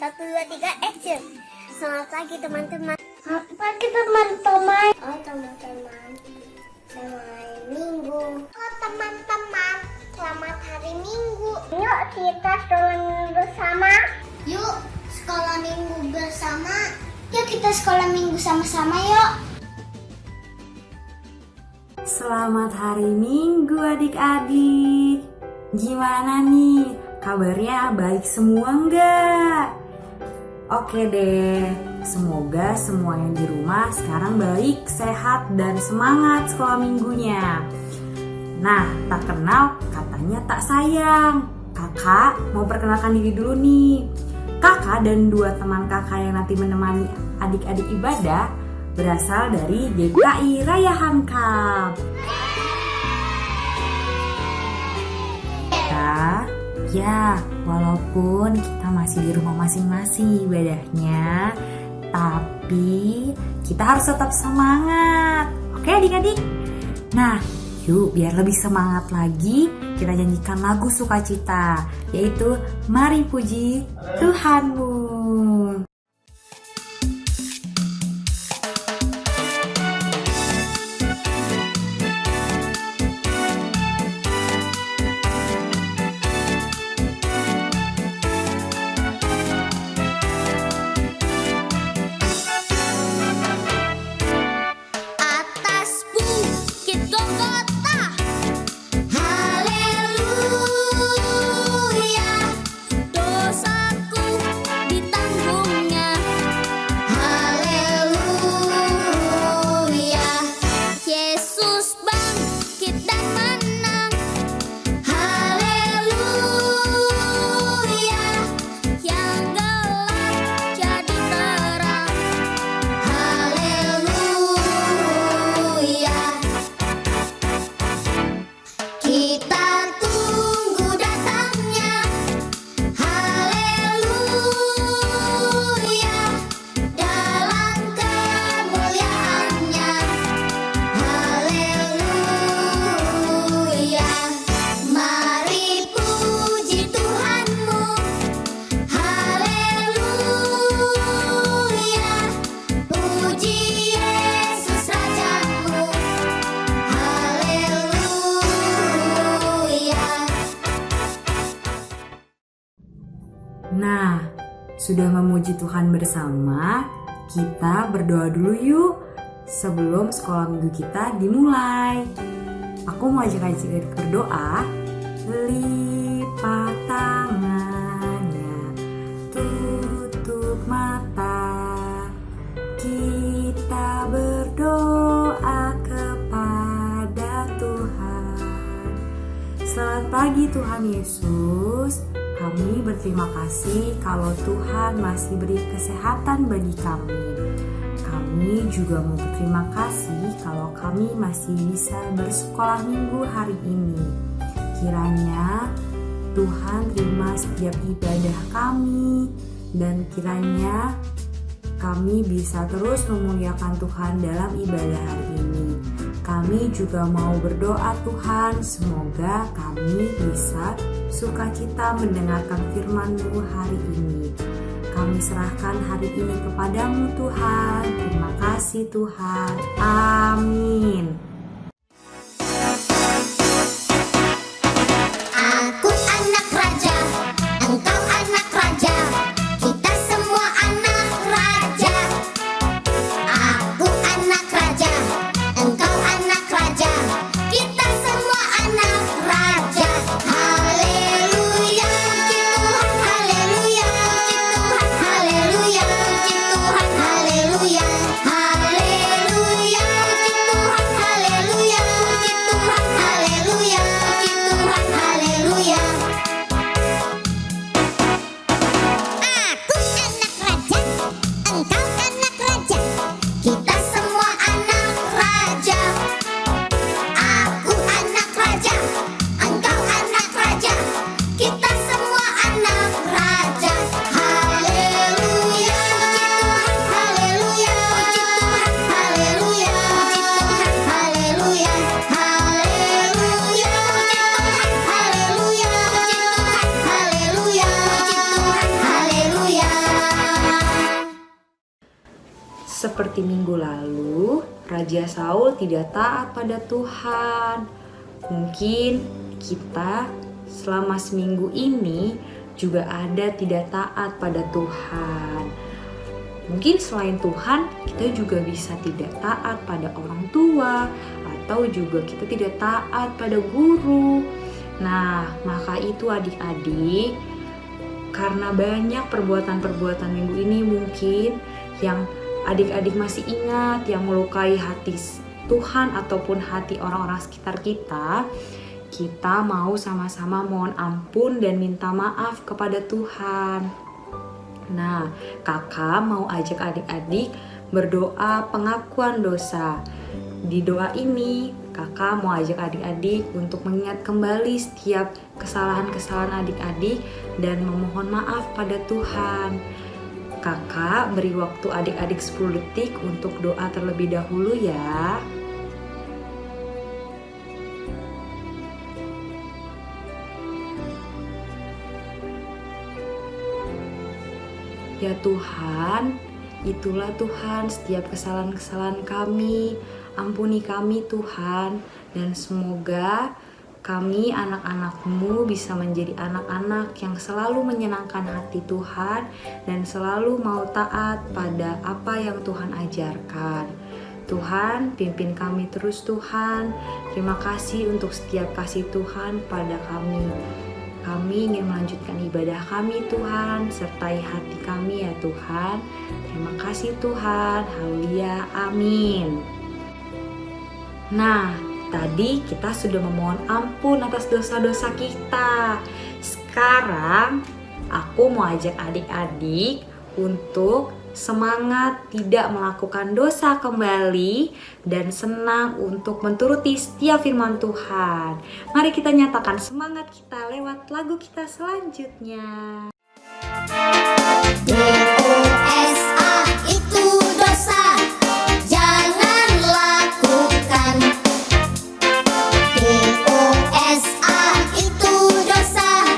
1, 2, 3, action. Selamat pagi teman-teman. Selamat pagi teman-teman. Oh teman-teman, selamat minggu. Oh teman-teman, selamat hari minggu. Yuk kita sekolah minggu bersama. Yuk sekolah minggu bersama. Yuk kita sekolah minggu sama-sama yuk. Selamat hari Minggu adik-adik. Gimana nih? Kabarnya baik semua nggak? Oke deh, semoga semua yang di rumah sekarang baik, sehat, dan semangat sekolah minggunya. Nah, tak kenal katanya tak sayang. Kakak mau perkenalkan diri dulu nih. Kakak dan 2 teman kakak yang nanti menemani adik-adik ibadah berasal dari GKI Raya Hankam. Ya, walaupun kita masih di rumah masing-masing ibadahnya, tapi kita harus tetap semangat. Oke adik-adik? Nah, yuk biar lebih semangat lagi, kita nyanyikan lagu sukacita, yaitu Mari Puji Tuhanmu. Nah, sudah memuji Tuhan bersama, kita berdoa dulu yuk sebelum sekolah minggu kita dimulai. Aku mau ajak adik-adik berdoa. Lipat tangannya, tutup mata, kita berdoa kepada Tuhan. Selamat pagi Tuhan Yesus. Kami berterima kasih kalau Tuhan masih beri kesehatan bagi kami. Kami juga mau berterima kasih kalau kami masih bisa bersekolah minggu hari ini. Kiranya Tuhan terima setiap ibadah kami dan kiranya kami bisa terus memuliakan Tuhan dalam ibadah hari ini. Kami juga mau berdoa Tuhan, semoga kami bisa sukacita mendengarkan firman-Mu hari ini. Kami serahkan hari ini kepadamu Tuhan. Terima kasih Tuhan. Amin. Aku anak raja, engkau anak raja, kita semua anak raja. Aku anak raja, engkau anak raja, kita semua anak raja. Haleluya, puji Tuhan, haleluya, puji Tuhan, haleluya, puji Tuhan, haleluya, haleluya, puji Tuhan, haleluya. seperti minggu lalu, Raja Saul tidak taat pada Tuhan. Mungkin kita selama seminggu ini juga ada tidak taat pada Tuhan. Mungkin selain Tuhan, kita juga bisa tidak taat pada orang tua, atau juga kita tidak taat pada guru. Nah, maka itu adik-adik, karena banyak perbuatan-perbuatan minggu ini mungkin yang adik-adik masih ingat, yang melukai hati Tuhan ataupun hati orang-orang sekitar kita mau sama-sama mohon ampun dan minta maaf kepada Tuhan. Nah, kakak mau ajak adik-adik berdoa pengakuan dosa. Di doa ini, kakak mau ajak adik-adik untuk mengingat kembali setiap kesalahan-kesalahan adik-adik dan memohon maaf pada Tuhan. Kakak beri waktu adik-adik 10 detik untuk doa terlebih dahulu ya. Ya Tuhan, itulah Tuhan setiap kesalahan-kesalahan kami. Ampuni kami Tuhan, dan semoga kami anak-anak-Mu bisa menjadi anak-anak yang selalu menyenangkan hati Tuhan dan selalu mau taat pada apa yang Tuhan ajarkan. Tuhan, pimpin kami terus Tuhan. Terima kasih untuk setiap kasih Tuhan pada kami. Kami ingin melanjutkan ibadah kami Tuhan, sertai hati kami ya Tuhan. Terima kasih Tuhan, haleluya, amin. Nah, tadi kita sudah memohon ampun atas dosa-dosa kita. Sekarang aku mau ajak adik-adik untuk semangat tidak melakukan dosa kembali dan senang untuk menuruti setiap firman Tuhan. Mari kita nyatakan semangat kita lewat lagu kita selanjutnya. DOSA itu dosa, jangan lakukan. DOSA itu dosa,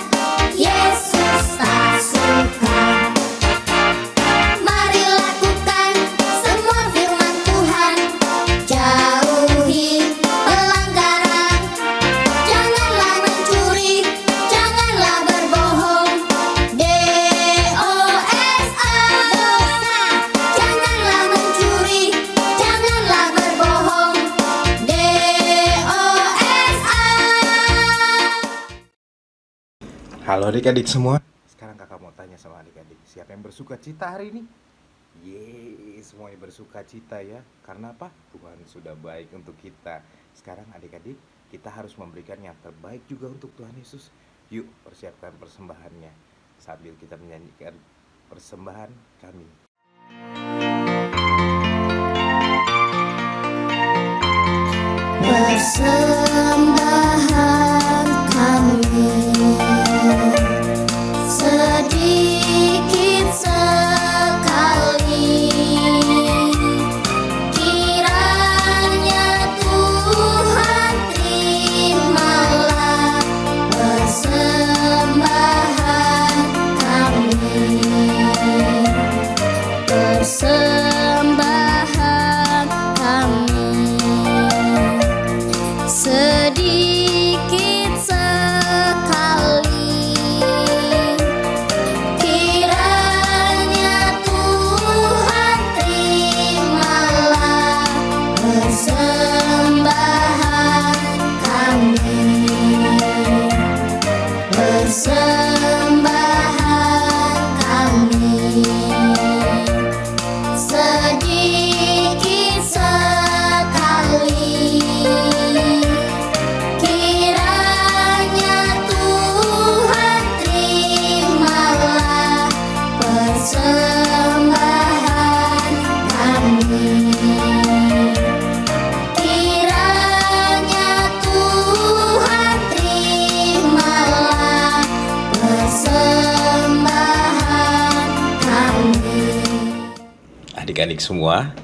Yesus tak suka. Mari lakukan semua firman Tuhan, jauhi pelanggaran. Janganlah mencuri, janganlah berbohong. DOSA dosa, janganlah mencuri, janganlah berbohong. DOSA. Halo adik-adik semua. Sekarang kakak mau tanya sama adik-adik, siapa yang bersuka cita hari ini? Yeay, semuanya bersuka cita ya. Karena apa? Tuhan sudah baik untuk kita. Sekarang adik-adik, kita harus memberikan yang terbaik juga untuk Tuhan Yesus. Yuk, persiapkan persembahannya sambil kita menyanyikan persembahan kami. Persembahan kami sedikit sekali, kiranya Tuhan terimalah persembahan kami. Persembahan kami sedikit sekali, kiranya Tuhan terimalah persembahan kami. Persembahan kami sedikit sekali, kiranya Tuhan terimalah persembahan kami. Kiranya Tuhan terimalah persembahan kami. Adik-adik semua,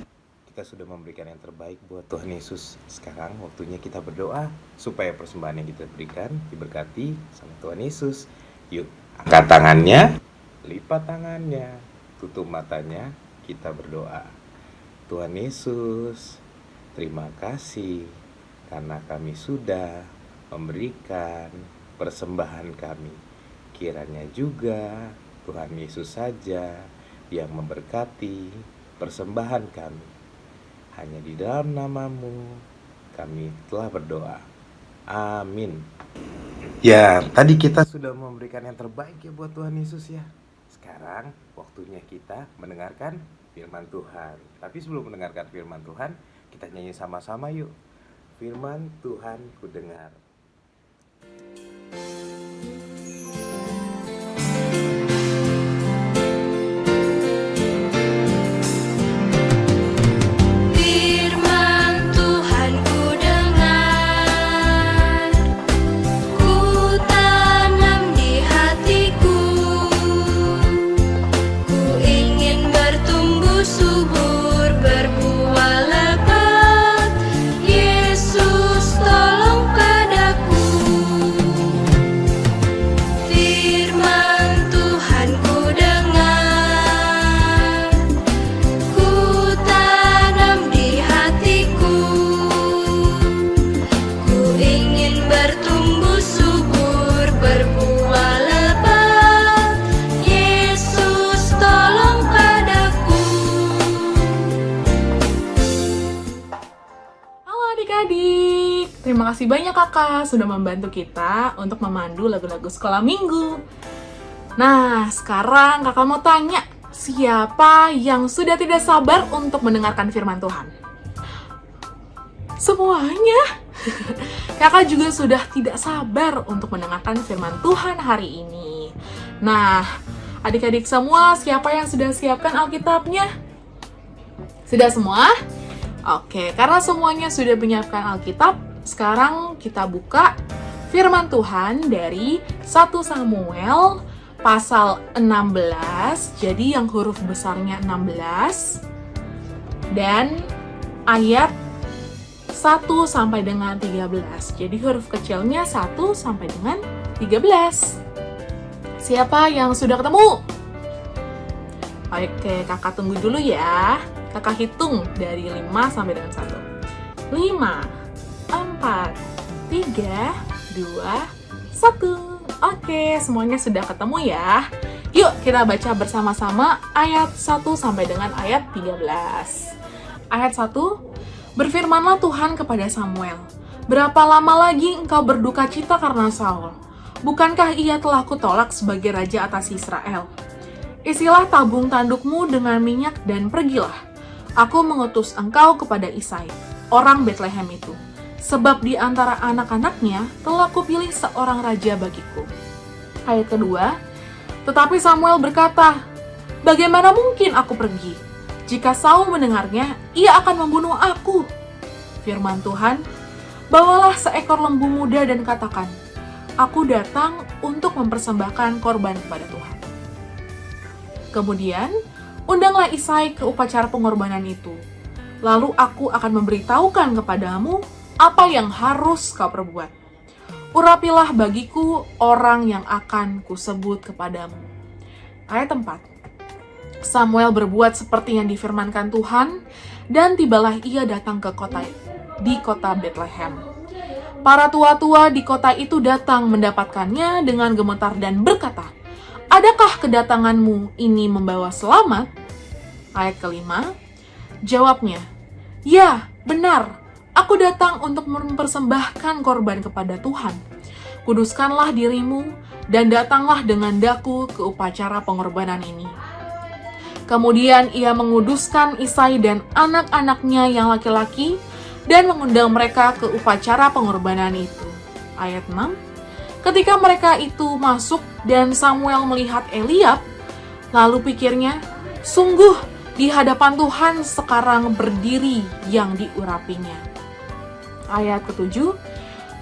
kita sudah memberikan yang terbaik buat Tuhan Yesus. Sekarang waktunya kita berdoa supaya persembahan yang kita berikan diberkati sama Tuhan Yesus. Yuk, angkat tangannya, lipat tangannya, tutup matanya, kita berdoa. Tuhan Yesus, terima kasih karena kami sudah memberikan persembahan kami. Kiranya juga Tuhan Yesus saja yang memberkati persembahan kami. Hanya di dalam nama-Mu kami telah berdoa. Amin. Ya, tadi kita sudah memberikan yang terbaik ya buat Tuhan Yesus ya. Sekarang waktunya kita mendengarkan firman Tuhan. Tapi sebelum mendengarkan firman Tuhan, kita nyanyi sama-sama yuk. Firman Tuhan ku dengar. Adik-adik, terima kasih banyak kakak sudah membantu kita untuk memandu lagu-lagu sekolah minggu. Nah, sekarang kakak mau tanya, siapa yang sudah tidak sabar untuk mendengarkan firman Tuhan? Semuanya. Kakak juga sudah tidak sabar untuk mendengarkan firman Tuhan hari ini. Nah, adik-adik semua, siapa yang sudah siapkan Alkitabnya? Sudah semua? Oke, karena semuanya sudah menyiapkan Alkitab, sekarang kita buka firman Tuhan dari 1 Samuel pasal 16, jadi yang huruf besarnya 16, dan ayat 1 sampai dengan 13. Jadi huruf kecilnya 1 sampai dengan 13. Siapa yang sudah ketemu? Oke, kakak tunggu dulu ya. Kakak hitung dari 5 sampai dengan 1. 5, 4, 3, 2, 1. Oke, semuanya sudah ketemu ya. Yuk kita baca bersama-sama ayat 1 sampai dengan ayat 13. Ayat 1, berfirmanlah Tuhan kepada Samuel, berapa lama lagi engkau berduka cita karena Saul? Bukankah ia telah kutolak sebagai raja atas Israel? Isilah tabung tandukmu dengan minyak dan pergilah. Aku mengutus engkau kepada Isai, orang Betlehem itu, sebab di antara anak-anaknya telah kupilih seorang raja bagiku. Ayat kedua, tetapi Samuel berkata, bagaimana mungkin aku pergi? Jika Saul mendengarnya, ia akan membunuh aku. Firman Tuhan, bawalah seekor lembu muda dan katakan, aku datang untuk mempersembahkan korban kepada Tuhan. Kemudian, undanglah Isai ke upacara pengorbanan itu. Lalu aku akan memberitahukan kepadamu apa yang harus kau perbuat. Urapilah bagiku orang yang akan kusebut kepadamu. Ayat 4. Samuel berbuat seperti yang difirmankan Tuhan, dan tibalah ia datang ke kota Betlehem. Para tua-tua di kota itu datang mendapatkannya dengan gemetar dan berkata, adakah kedatanganmu ini membawa selamat? Ayat kelima, jawabnya, ya, benar, aku datang untuk mempersembahkan korban kepada Tuhan. Kuduskanlah dirimu dan datanglah dengan daku ke upacara pengorbanan ini. Kemudian ia menguduskan Isai dan anak-anaknya yang laki-laki dan mengundang mereka ke upacara pengorbanan itu. Ayat 6, ketika mereka itu masuk dan Samuel melihat Eliab, lalu pikirnya, sungguh di hadapan Tuhan sekarang berdiri yang diurapinya. Ayat ke-7,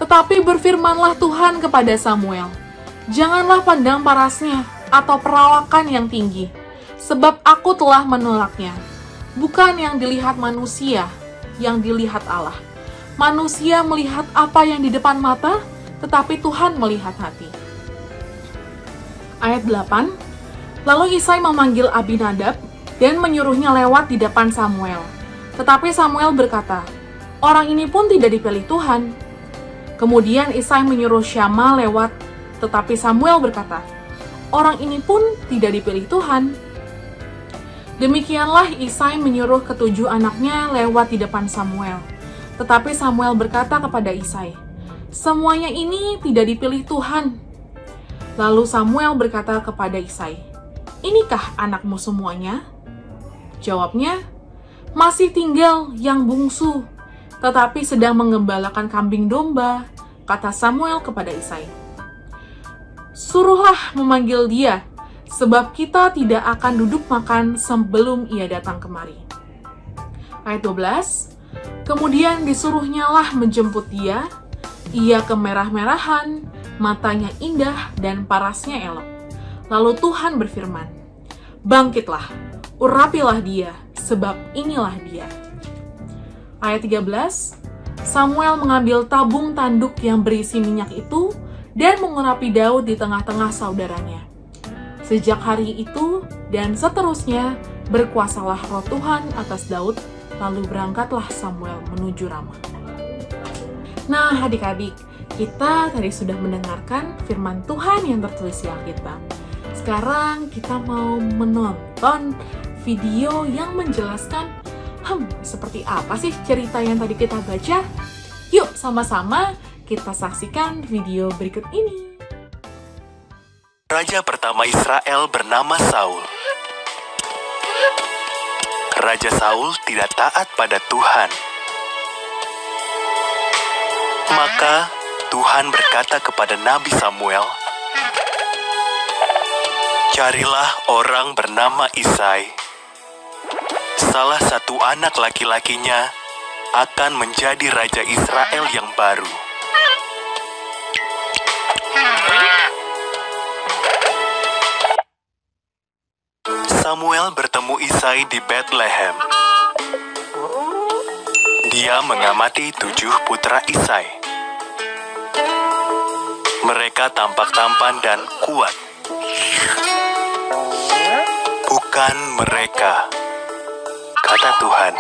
tetapi berfirmanlah Tuhan kepada Samuel, janganlah pandang parasnya atau perawakan yang tinggi, sebab aku telah menolaknya. Bukan yang dilihat manusia, yang dilihat Allah. Manusia melihat apa yang di depan mata, tetapi Tuhan melihat hati. Ayat 8, lalu Isai memanggil Abinadab dan menyuruhnya lewat di depan Samuel. Tetapi Samuel berkata, "Orang ini pun tidak dipilih Tuhan." Kemudian Isai menyuruh Syama lewat, tetapi Samuel berkata, "Orang ini pun tidak dipilih Tuhan." Demikianlah Isai menyuruh ketujuh anaknya lewat di depan Samuel. Tetapi Samuel berkata kepada Isai, "Semuanya ini tidak dipilih Tuhan." Lalu Samuel berkata kepada Isai, "Inikah anakmu semuanya?" Jawabnya, "Masih tinggal yang bungsu, tetapi sedang mengembalakan kambing domba," kata Samuel kepada Isai. "Suruhlah memanggil dia, sebab kita tidak akan duduk makan sebelum ia datang kemari." Ayat 12, kemudian disuruhnyalah menjemput dia, ia kemerah-merahan, matanya indah dan parasnya elok. Lalu Tuhan berfirman, "Bangkitlah, urapilah dia, sebab inilah dia." Ayat 13, Samuel mengambil tabung tanduk yang berisi minyak itu dan mengurapi Daud di tengah-tengah saudaranya. Sejak hari itu dan seterusnya berkuasalah roh Tuhan atas Daud, lalu berangkatlah Samuel menuju Rama. Nah adik-adik, kita tadi sudah mendengarkan firman Tuhan yang tertulis di Alkitab. Sekarang kita mau menonton video yang menjelaskan seperti apa sih cerita yang tadi kita baca? Yuk sama-sama kita saksikan video berikut ini. Raja pertama Israel bernama Saul. Raja Saul tidak taat pada Tuhan. Maka Tuhan berkata kepada Nabi Samuel, "Carilah orang bernama Isai. Salah satu anak laki-lakinya akan menjadi raja Israel yang baru." Samuel bertemu Isai di Bethlehem. Dia mengamati 7 putra Isai. Mereka tampak tampan dan kuat. "Bukan mereka," kata Tuhan.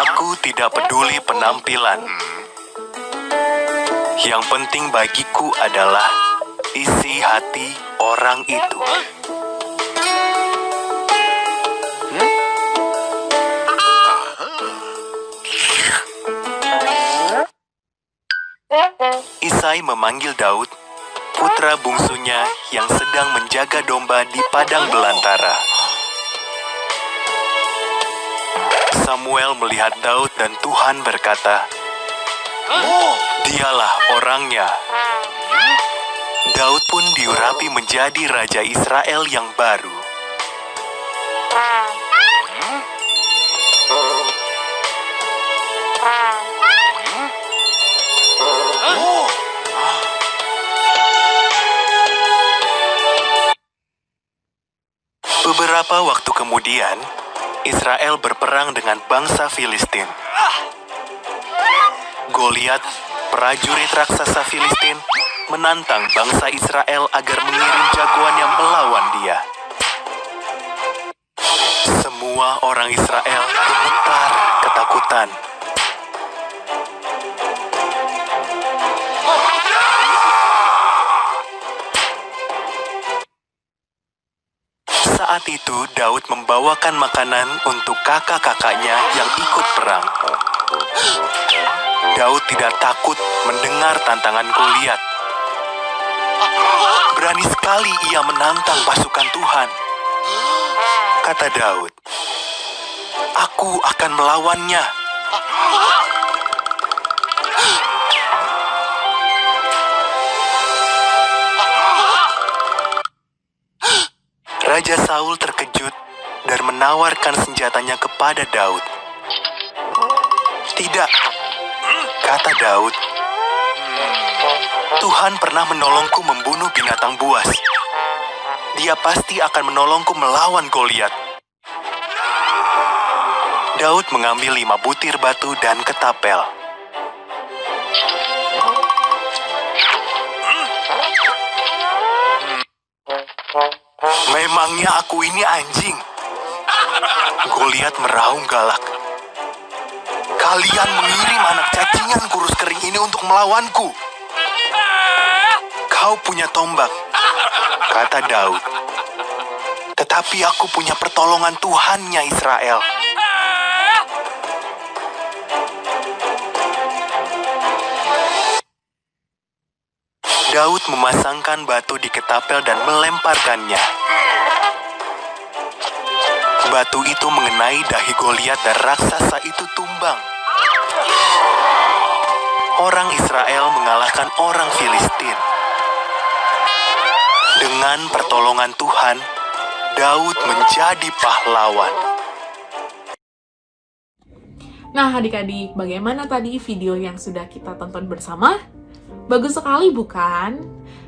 "Aku tidak peduli penampilan. Yang penting bagiku adalah isi hati orang itu." Isai memanggil Daud, putra bungsunya yang sedang menjaga domba di padang belantara. Samuel melihat Daud dan Tuhan berkata, "Dialah orangnya." Daud pun diurapi menjadi raja Israel yang baru. Beberapa waktu kemudian, Israel berperang dengan bangsa Filistin. Goliat, prajurit raksasa Filistin, menantang bangsa Israel agar mengirim jagoannya melawan dia. Semua orang Israel gemetar ketakutan. Saat itu Daud membawakan makanan untuk kakak-kakaknya yang ikut perang. Daud tidak takut mendengar tantangan Goliat. Berani sekali ia menantang pasukan Tuhan. Kata Daud, "Aku akan melawannya." Raja Saul terkejut dan menawarkan senjatanya kepada Daud. "Tidak," kata Daud. "Tuhan pernah menolongku membunuh binatang buas. Dia pasti akan menolongku melawan Goliat." Daud mengambil 5 butir batu dan ketapel. "Memangnya aku ini anjing?" Goliat meraung galak. Kalian mengirim anak cacingan kurus kering ini untuk melawanku. Kau punya tombak, kata Daud. Tetapi aku punya pertolongan Tuhannya Israel. Daud memasangkan batu di ketapel dan melemparkannya. Batu itu mengenai dahi Goliat dan raksasa itu tumbang. Orang Israel mengalahkan orang Filistin. Dengan pertolongan Tuhan, Daud menjadi pahlawan. Nah adik-adik, bagaimana tadi video yang sudah kita tonton bersama? Bagus sekali bukan?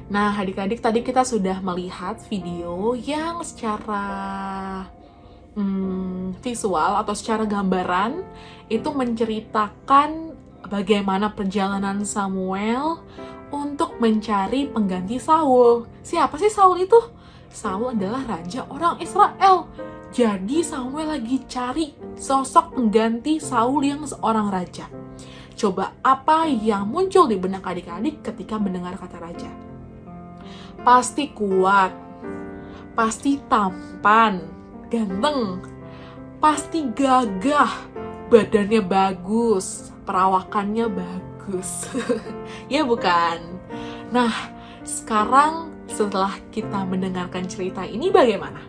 Nah adik-adik, tadi kita sudah melihat video yang secara visual atau secara gambaran itu menceritakan bagaimana perjalanan Samuel untuk mencari pengganti Saul. Siapa sih Saul itu? Saul adalah raja orang Israel. Jadi Samuel lagi cari sosok pengganti Saul yang seorang raja. Coba apa yang muncul di benak adik-adik ketika mendengar kata raja? Pasti kuat, pasti tampan, ganteng, pasti gagah, badannya bagus, perawakannya bagus. Ya bukan? Nah, sekarang setelah kita mendengarkan cerita ini bagaimana?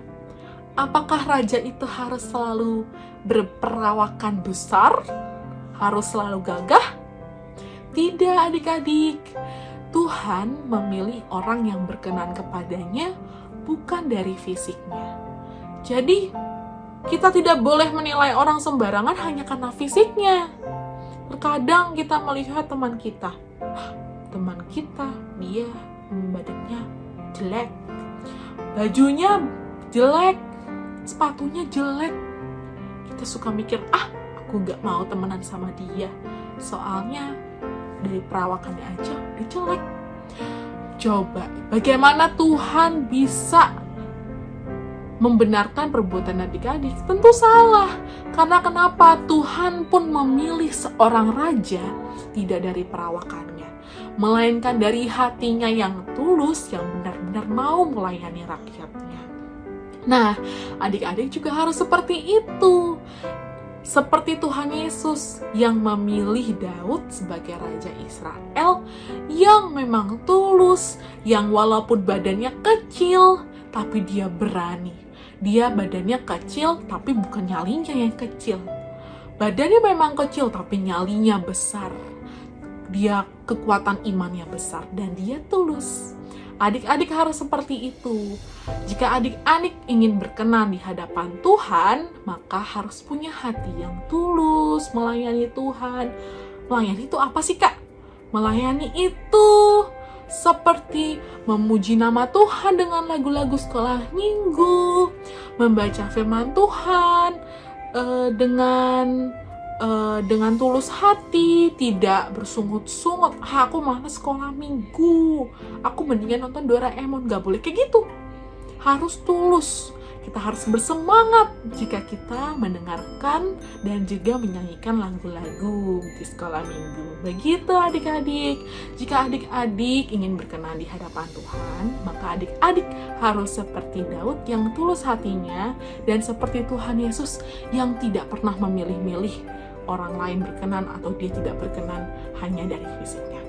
Apakah raja itu harus selalu berperawakan besar? Harus selalu gagah? Tidak adik-adik. Tuhan memilih orang yang berkenan kepadanya bukan dari fisiknya. Jadi, kita tidak boleh menilai orang sembarangan hanya karena fisiknya. Terkadang kita melihat teman kita. Teman kita, dia badannya jelek. Bajunya jelek. Sepatunya jelek. Kita suka mikir, aku gak mau temenan sama dia. Soalnya dari perawakannya aja udah jelek. Coba, bagaimana Tuhan bisa membenarkan perbuatan adik-adik? Tentu salah. Karena kenapa? Tuhan pun memilih seorang raja tidak dari perawakannya, melainkan dari hatinya yang tulus, yang benar-benar mau melayani rakyatnya. Nah, adik-adik juga harus seperti itu. Seperti Tuhan Yesus yang memilih Daud sebagai Raja Israel yang memang tulus, yang walaupun badannya kecil, tapi dia berani. Dia badannya kecil, tapi bukan nyalinya yang kecil. Badannya memang kecil, tapi nyalinya besar. Dia kekuatan imannya besar, dan dia tulus. Adik-adik harus seperti itu. Jika adik-adik ingin berkenan di hadapan Tuhan, maka harus punya hati yang tulus, melayani Tuhan. Melayani itu apa sih, Kak? Melayani itu seperti memuji nama Tuhan dengan lagu-lagu sekolah minggu, membaca firman Tuhan dengan tulus hati, tidak bersungut-sungut. Aku malas sekolah minggu, aku mendingan nonton Doraemon. Gak boleh kayak gitu. Harus tulus. Kita harus bersemangat jika kita mendengarkan dan juga menyanyikan lagu-lagu di sekolah minggu. Begitu adik-adik. Jika adik-adik ingin berkenan di hadapan Tuhan, maka adik-adik harus seperti Daud yang tulus hatinya, dan seperti Tuhan Yesus yang tidak pernah memilih-milih orang lain berkenan atau dia tidak berkenan hanya dari fisiknya.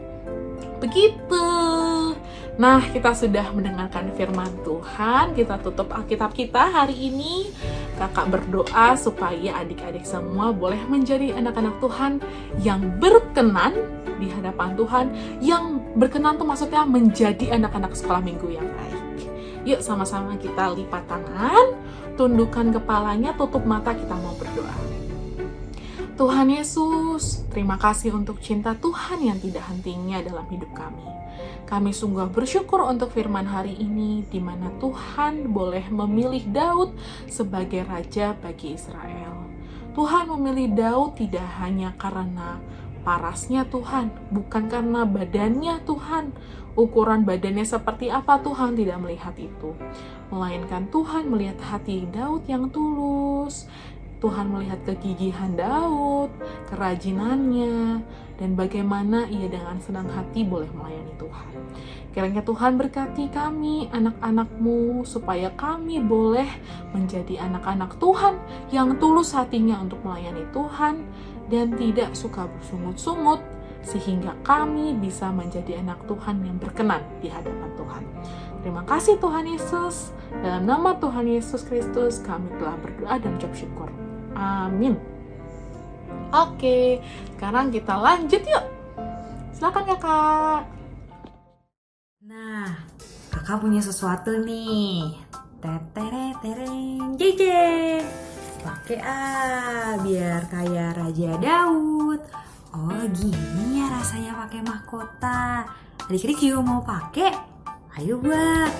Begitu. Nah, kita sudah mendengarkan firman Tuhan. Kita tutup Alkitab kita hari ini. Kakak berdoa supaya adik-adik semua boleh menjadi anak-anak Tuhan yang berkenan di hadapan Tuhan. Yang berkenan itu maksudnya menjadi anak-anak sekolah minggu yang baik. Yuk sama-sama kita lipat tangan, tundukkan kepalanya, tutup mata, kita mau berdoa. Tuhan Yesus, terima kasih untuk cinta Tuhan yang tidak hentinya dalam hidup kami. Kami sungguh bersyukur untuk firman hari ini, di mana Tuhan boleh memilih Daud sebagai raja bagi Israel. Tuhan memilih Daud tidak hanya karena parasnya Tuhan, bukan karena badannya Tuhan. Ukuran badannya seperti apa Tuhan tidak melihat itu. Melainkan Tuhan melihat hati Daud yang tulus. Tuhan melihat kegigihan Daud, kerajinannya, dan bagaimana ia dengan senang hati boleh melayani Tuhan. Kiranya Tuhan berkati kami, anak-anak-Mu, supaya kami boleh menjadi anak-anak Tuhan yang tulus hatinya untuk melayani Tuhan dan tidak suka bersungut-sungut, sehingga kami bisa menjadi anak Tuhan yang berkenan di hadapan Tuhan. Terima kasih Tuhan Yesus. Dalam nama Tuhan Yesus Kristus kami telah berdoa dan ucap syukur. Amin. Oke, sekarang kita lanjut yuk. Silakan kakak. Nah, kakak punya sesuatu nih. Tetereng, jeje. Pakai biar kayak Raja Daud. Oh, gini ya rasanya pakai mahkota. Adik-adik juga mau pakai? Ayo buat.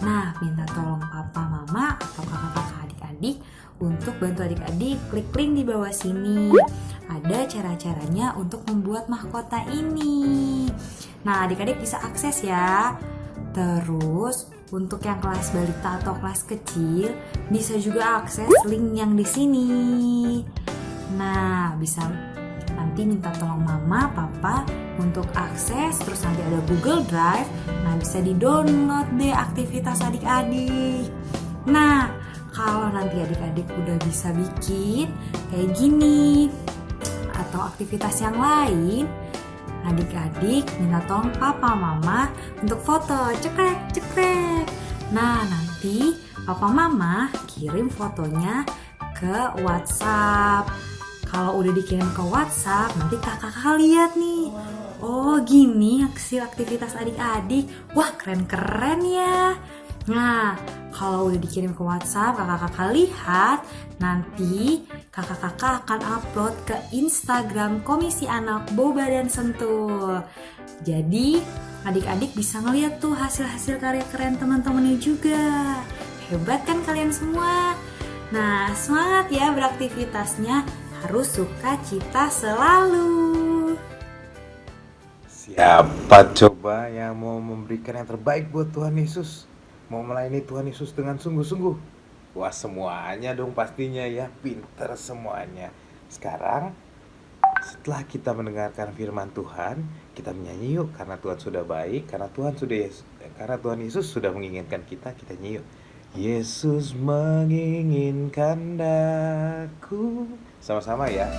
Nah, minta tolong papa, mama, atau kakak-kakak adik-adik untuk bantu adik-adik klik link di bawah sini. Ada cara-caranya untuk membuat mahkota ini. Nah, adik-adik bisa akses ya. Terus, untuk yang kelas balita atau kelas kecil, bisa juga akses link yang di sini. Nah, bisa nanti minta tolong mama, papa untuk akses. Terus nanti ada Google Drive. Nah, bisa di-download deh aktivitas adik-adik. Nah, kalau nanti adik-adik udah bisa bikin kayak gini atau aktivitas yang lain, adik-adik minta tolong papa mama untuk foto, cekrek. Nah, nanti papa mama kirim fotonya ke WhatsApp. Kalau udah dikirim ke WhatsApp, nanti kakak-kakak lihat nih. Oh, gini hasil aktivitas adik-adik. Wah, keren-keren ya. Nah, kalau udah dikirim ke WhatsApp, kakak-kakak lihat, nanti kakak-kakak akan upload ke Instagram Komisi Anak Boba dan Sentul. Jadi, adik-adik bisa ngeliat tuh hasil-hasil karya keren teman-temannya juga. Hebat kan kalian semua? Nah, semangat ya beraktivitasnya, harus sukacita selalu. Siapa coba yang mau memberikan yang terbaik buat Tuhan Yesus? Mau melayani Tuhan Yesus dengan sungguh-sungguh? Wah, semuanya dong pastinya ya, pinter semuanya. Sekarang, setelah kita mendengarkan firman Tuhan, kita menyanyi yuk, karena Tuhan sudah baik, karena Tuhan Yesus sudah menginginkan kita nyanyi yuk. Yesus menginginkan daku. Sama-sama ya.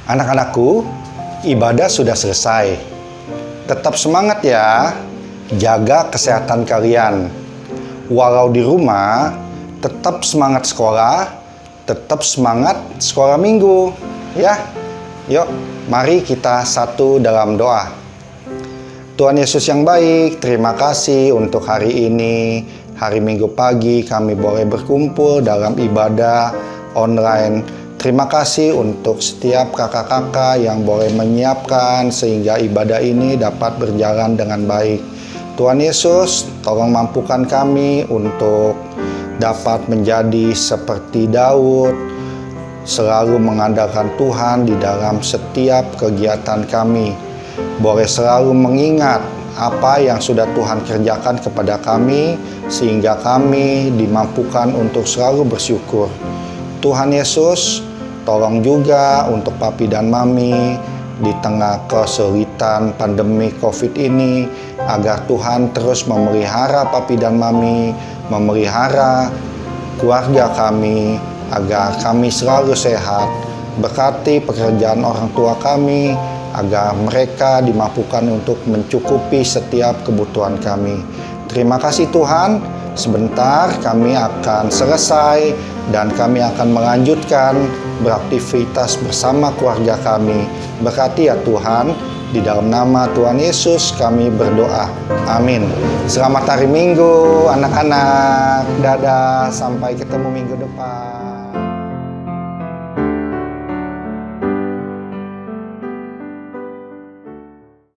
Anak-anakku, ibadah sudah selesai. Tetap semangat ya, jaga kesehatan kalian. Walau di rumah, tetap semangat sekolah, tetap semangat sekolah minggu. Ya, yuk mari kita satu dalam doa. Tuhan Yesus yang baik, terima kasih untuk hari ini. Hari Minggu pagi kami boleh berkumpul dalam ibadah online. Terima kasih untuk setiap kakak-kakak yang boleh menyiapkan sehingga ibadah ini dapat berjalan dengan baik. Tuhan Yesus, tolong mampukan kami untuk dapat menjadi seperti Daud, selalu mengandalkan Tuhan di dalam setiap kegiatan kami. Boleh selalu mengingat apa yang sudah Tuhan kerjakan kepada kami, sehingga kami dimampukan untuk selalu bersyukur. Tuhan Yesus, tolong juga untuk papi dan mami di tengah kesulitan pandemi COVID ini, agar Tuhan terus memelihara papi dan mami, memelihara keluarga kami, agar kami selalu sehat. Berkati pekerjaan orang tua kami, agar mereka dimampukan untuk mencukupi setiap kebutuhan kami. Terima kasih Tuhan, sebentar kami akan selesai dan kami akan melanjutkan beraktivitas bersama keluarga kami. Berkati ya Tuhan, di dalam nama Tuhan Yesus kami berdoa. Amin. Selamat hari Minggu anak-anak. Dadah, sampai ketemu minggu depan.